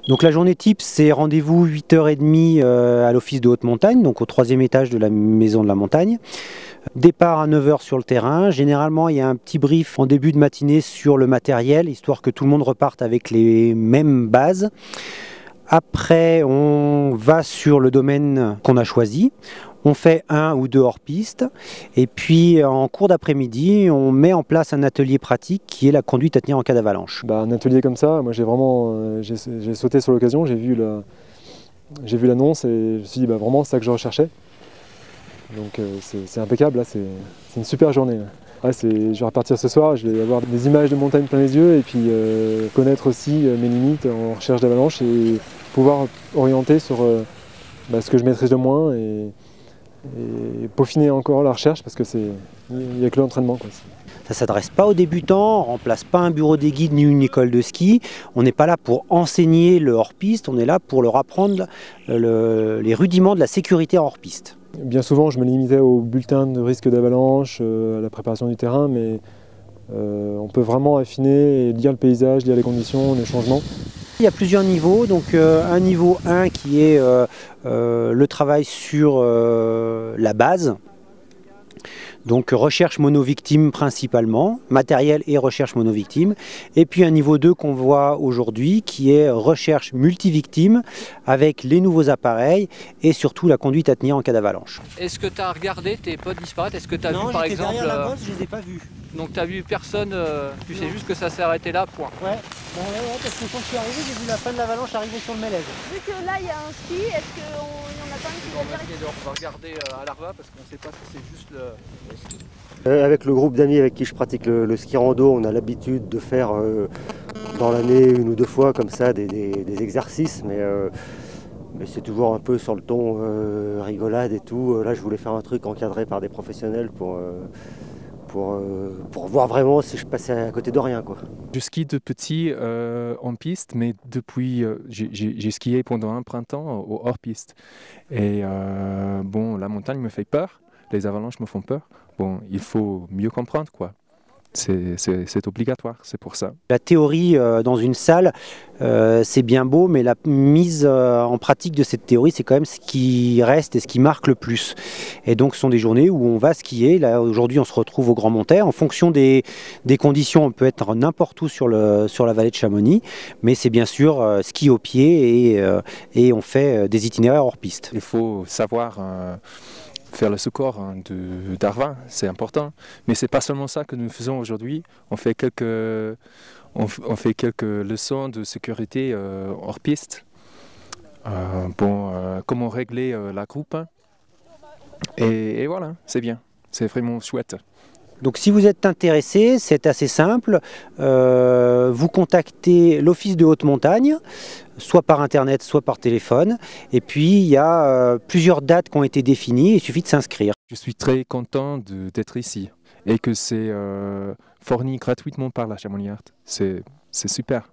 Donc la journée type, c'est rendez-vous 8h30 à l'office de haute montagne, donc au 3e étage de la maison de la montagne. Départ à 9h sur le terrain. Généralement, il y a un petit brief en début de matinée sur le matériel, histoire que tout le monde reparte avec les mêmes bases. Après, on va sur le domaine qu'on a choisi. On fait 1 ou 2 hors-piste. Et puis, en cours d'après-midi, on met en place un atelier pratique qui est la conduite à tenir en cas d'avalanche. Un atelier comme ça, moi j'ai sauté sur l'occasion, j'ai vu l'annonce et je me suis dit vraiment c'est ça que je recherchais. Donc c'est impeccable, là, c'est une super journée. Là. Je vais repartir ce soir, je vais avoir des images de montagne plein les yeux et puis connaître aussi mes limites en recherche d'avalanche et pouvoir orienter sur ce que je maîtrise de moins et peaufiner encore la recherche parce que il n'y a que l'entraînement. Ça ne s'adresse pas aux débutants, on ne remplace pas un bureau des guides ni une école de ski. On n'est pas là pour enseigner le hors-piste, on est là pour leur apprendre les rudiments de la sécurité en hors-piste. Bien souvent, je me limitais au bulletin de risque d'avalanche, à la préparation du terrain, mais on peut vraiment affiner et lire le paysage, lire les conditions, les changements. Il y a plusieurs niveaux, donc un niveau 1 qui est le travail sur la base. Donc recherche mono-victime principalement, matériel et recherche mono-victime. Et puis un niveau 2 qu'on voit aujourd'hui qui est recherche multivictime avec les nouveaux appareils et surtout la conduite à tenir en cas d'avalanche. Est-ce que tu as regardé tes potes disparaître? Est-ce que tu as vu par exemple... derrière la bosse, je les ai pas vus. Donc tu as vu personne, tu sais juste que ça s'est arrêté là, point. Ouais, parce que quand je suis arrivé, j'ai vu la fin de l'avalanche arriver sur le Mélèze. Vu que là il y a un ski, est-ce qu'il y en a pas un qui va dire? On va regarder à l'arva parce qu'on ne sait pas si c'est juste le ski. Avec le groupe d'amis avec qui je pratique le ski rando, on a l'habitude de faire dans l'année 1 ou 2 fois comme ça des exercices, mais c'est toujours un peu sur le ton rigolade et tout. Là, je voulais faire un truc encadré par des professionnels pour voir vraiment si je passais à côté de rien, quoi. Je skie de petit en piste, mais depuis, j'ai skié pendant un printemps au hors-piste. Et la montagne me fait peur, les avalanches me font peur. Bon, il faut mieux comprendre, quoi. C'est obligatoire, c'est pour ça. La théorie dans une salle, c'est bien beau, mais la mise en pratique de cette théorie, c'est quand même ce qui reste et ce qui marque le plus. Et donc, ce sont des journées où on va skier. Là, aujourd'hui, on se retrouve au Grand Montaire. En fonction des conditions, on peut être n'importe où sur la vallée de Chamonix, mais c'est bien sûr ski au pied et on fait des itinéraires hors piste. Il faut savoir faire le secours d'Arvin, c'est important. Mais c'est pas seulement ça que nous faisons aujourd'hui. On fait quelques leçons de sécurité hors piste. Comment régler la groupe. Et voilà, c'est bien. C'est vraiment chouette. Donc si vous êtes intéressé, c'est assez simple. Vous contactez l'office de haute montagne, soit par internet, soit par téléphone. Et puis il y a plusieurs dates qui ont été définies, il suffit de s'inscrire. Je suis très content d'être ici et que c'est fourni gratuitement par la Chamonix Art. C'est super.